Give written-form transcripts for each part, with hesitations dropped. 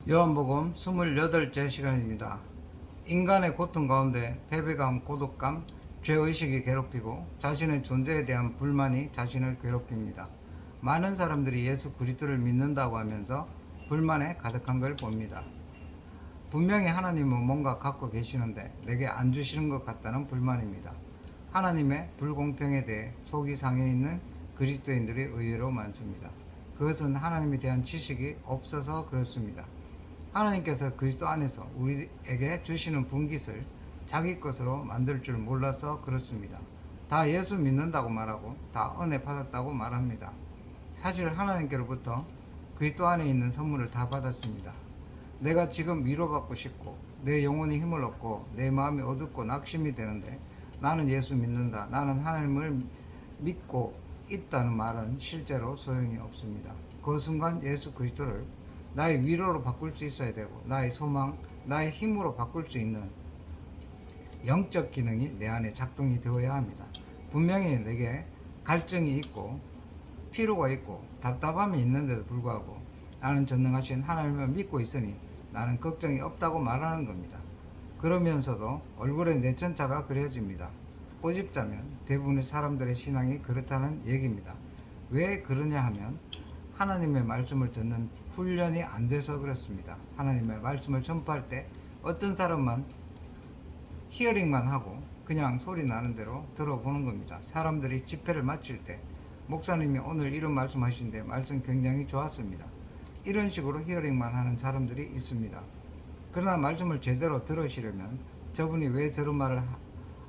요한복음 28째 시간입니다. 인간의 고통 가운데 패배감, 고독감, 죄의식이 괴롭히고 자신의 존재에 대한 불만이 자신을 괴롭힙니다. 많은 사람들이 예수 그리스도를 믿는다고 하면서 불만에 가득한 걸 봅니다. 분명히 하나님은 뭔가 갖고 계시는데 내게 안 주시는 것 같다는 불만입니다. 하나님의 불공평에 대해 속이 상해 있는 그리스도인들이 의외로 많습니다. 그것은 하나님에 대한 지식이 없어서 그렇습니다. 하나님께서 그리스도 안에서 우리에게 주시는 분깃을 자기 것으로 만들 줄 몰라서 그렇습니다. 다 예수 믿는다고 말하고 다 은혜 받았다고 말합니다. 사실 하나님께로부터 그리스도 안에 있는 선물을 다 받았습니다. 내가 지금 위로받고 싶고 내 영혼이 힘을 얻고 내 마음이 어둡고 낙심이 되는데 나는 예수 믿는다, 나는 하나님을 믿고 있다는 말은 실제로 소용이 없습니다. 그 순간 예수 그리스도를 나의 위로로 바꿀 수 있어야 되고 나의 소망, 나의 힘으로 바꿀 수 있는 영적 기능이 내 안에 작동이 되어야 합니다. 분명히 내게 갈증이 있고 피로가 있고 답답함이 있는데도 불구하고 나는 전능하신 하나님을 믿고 있으니 나는 걱정이 없다고 말하는 겁니다. 그러면서도 얼굴에 내천차가 그려집니다. 꼬집자면 대부분의 사람들의 신앙이 그렇다는 얘기입니다. 왜 그러냐 하면 하나님의 말씀을 듣는 훈련이 안 돼서 그렇습니다. 하나님의 말씀을 전파할 때 어떤 사람만 히어링만 하고 그냥 소리 나는 대로 들어보는 겁니다. 사람들이 집회를 마칠 때 목사님이 오늘 이런 말씀 하시는데 말씀 굉장히 좋았습니다. 이런 식으로 히어링만 하는 사람들이 있습니다. 그러나 말씀을 제대로 들으시려면 저분이 왜 저런 말을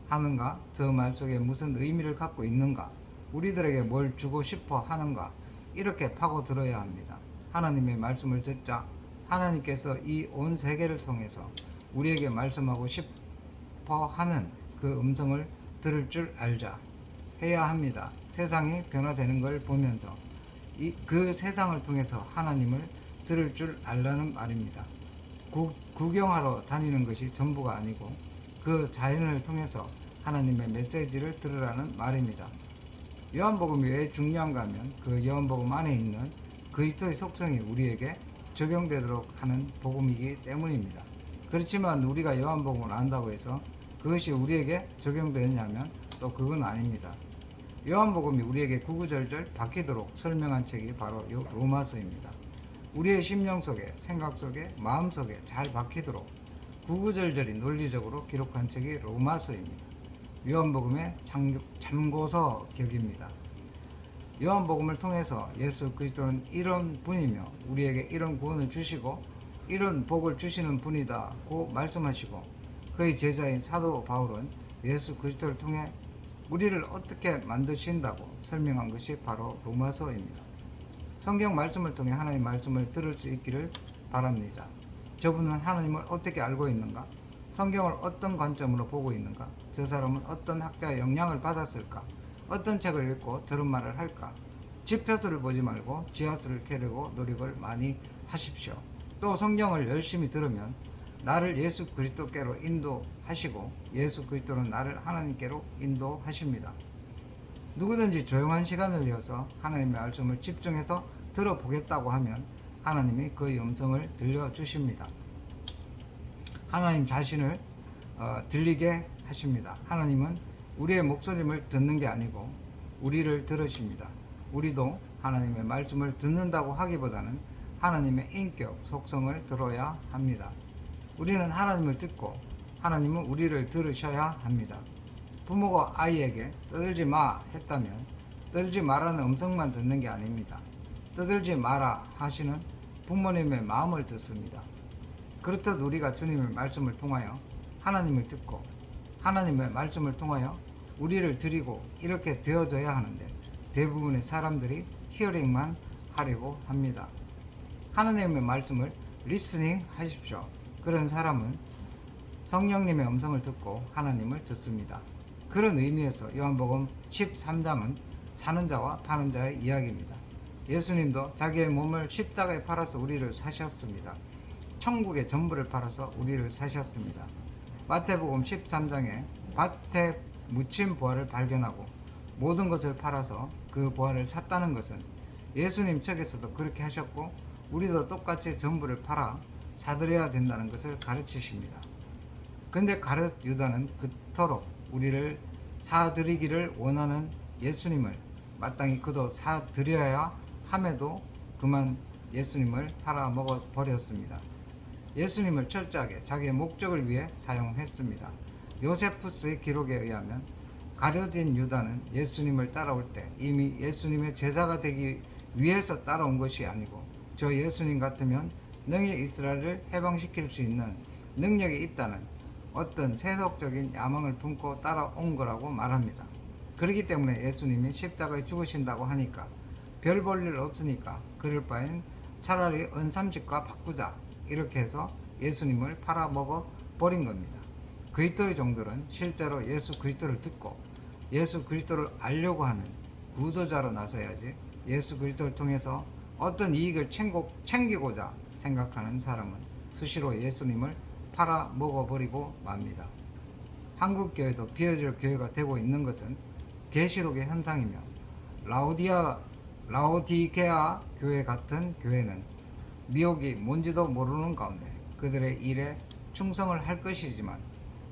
하는가, 저 말 속에 무슨 의미를 갖고 있는가, 우리들에게 뭘 주고 싶어 하는가, 이렇게 파고 들어야 합니다. 하나님의 말씀을 듣자 하나님께서 이 온 세계를 통해서 우리에게 말씀하고 싶어 하는 그 음성을 들을 줄 알자 해야 합니다. 세상이 변화되는 걸 보면서 그 세상을 통해서 하나님을 들을 줄 알라는 말입니다. 구경하러 다니는 것이 전부가 아니고 그 자연을 통해서 하나님의 메시지를 들으라는 말입니다. 요한복음이 왜 중요한가 하면 그 요한복음 안에 있는 그리스도의 속성이 우리에게 적용되도록 하는 복음이기 때문입니다. 그렇지만 우리가 요한복음을 안다고 해서 그것이 우리에게 적용되느냐면 또 그건 아닙니다. 요한복음이 우리에게 구구절절 박히도록 설명한 책이 바로 로마서입니다. 우리의 심령 속에, 생각 속에, 마음 속에 잘 박히도록 구구절절히 논리적으로 기록한 책이 로마서입니다. 요한복음의 참고서 격입니다. 요한복음을 통해서 예수 그리스도는 이런 분이며 우리에게 이런 구원을 주시고 이런 복을 주시는 분이다고 말씀하시고 그의 제자인 사도 바울은 예수 그리스도를 통해 우리를 어떻게 만드신다고 설명한 것이 바로 로마서입니다. 성경 말씀을 통해 하나님의 말씀을 들을 수 있기를 바랍니다. 저분은 하나님을 어떻게 알고 있는가? 성경을 어떤 관점으로 보고 있는가? 저 사람은 어떤 학자의 영향을 받았을까? 어떤 책을 읽고 저런 말을 할까? 지표수를 보지 말고 지하수를 캐려고 노력을 많이 하십시오. 또 성경을 열심히 들으면 나를 예수 그리스도께로 인도하시고 예수 그리스도는 나를 하나님께로 인도하십니다. 누구든지 조용한 시간을 내어서 하나님의 말씀을 집중해서 들어보겠다고 하면 하나님이 그의 음성을 들려주십니다. 하나님 자신을 들리게 하십니다. 하나님은 우리의 목소리를 듣는 게 아니고 우리를 들으십니다. 우리도 하나님의 말씀을 듣는다고 하기보다는 하나님의 인격, 속성을 들어야 합니다. 우리는 하나님을 듣고 하나님은 우리를 들으셔야 합니다. 부모가 아이에게 떠들지 마 했다면 떠들지 말라는 음성만 듣는 게 아닙니다. 떠들지 마라 하시는 부모님의 마음을 듣습니다. 그렇듯 우리가 주님의 말씀을 통하여 하나님을 듣고 하나님의 말씀을 통하여 우리를 드리고 이렇게 되어져야 하는데 대부분의 사람들이 히어링만 하려고 합니다. 하나님의 말씀을 리스닝 하십시오. 그런 사람은 성령님의 음성을 듣고 하나님을 듣습니다. 그런 의미에서 요한복음 13장은 사는 자와 파는 자의 이야기입니다. 예수님도 자기의 몸을 십자가에 팔아서 우리를 사셨습니다. 천국의 전부를 팔아서 우리를 사셨습니다. 마태복음 13장에 밭에 묻힌 보화를 발견하고 모든 것을 팔아서 그 보화를 샀다는 것은 예수님 측에서도 그렇게 하셨고 우리도 똑같이 전부를 팔아 사드려야 된다는 것을 가르치십니다. 근데 가룟 유다는 그토록 우리를 사드리기를 원하는 예수님을 마땅히 그도 사드려야 함에도 그만 예수님을 팔아먹어 버렸습니다. 예수님을 철저하게 자기의 목적을 위해 사용했습니다. 요세푸스의 기록에 의하면 가룟 유다는 예수님을 따라올 때 이미 예수님의 제자가 되기 위해서 따라온 것이 아니고 저 예수님 같으면 능히 이스라엘을 해방시킬 수 있는 능력이 있다는 어떤 세속적인 야망을 품고 따라온 거라고 말합니다. 그렇기 때문에 예수님이 십자가에 죽으신다고 하니까 별 볼 일 없으니까 그럴 바엔 차라리 은삼십과 바꾸자 이렇게 해서 예수님을 팔아먹어 버린 겁니다. 그리스도의 종들은 실제로 예수 그리스도를 듣고 예수 그리스도를 알려고 하는 구도자로 나서야지 예수 그리스도를 통해서 어떤 이익을 챙기고자 생각하는 사람은 수시로 예수님을 팔아먹어 버리고 맙니다. 한국 교회도 비어질 교회가 되고 있는 것은 계시록의 현상이며 라오디게아 교회 같은 교회는 미혹이 뭔지도 모르는 가운데 그들의 일에 충성을 할 것이지만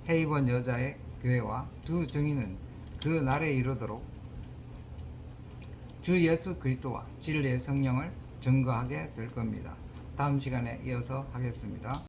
헤이번 여자의 교회와 두 증인은 그 날에 이르도록 주 예수 그리스도와 진리의 성령을 증거하게 될 겁니다. 다음 시간에 이어서 하겠습니다.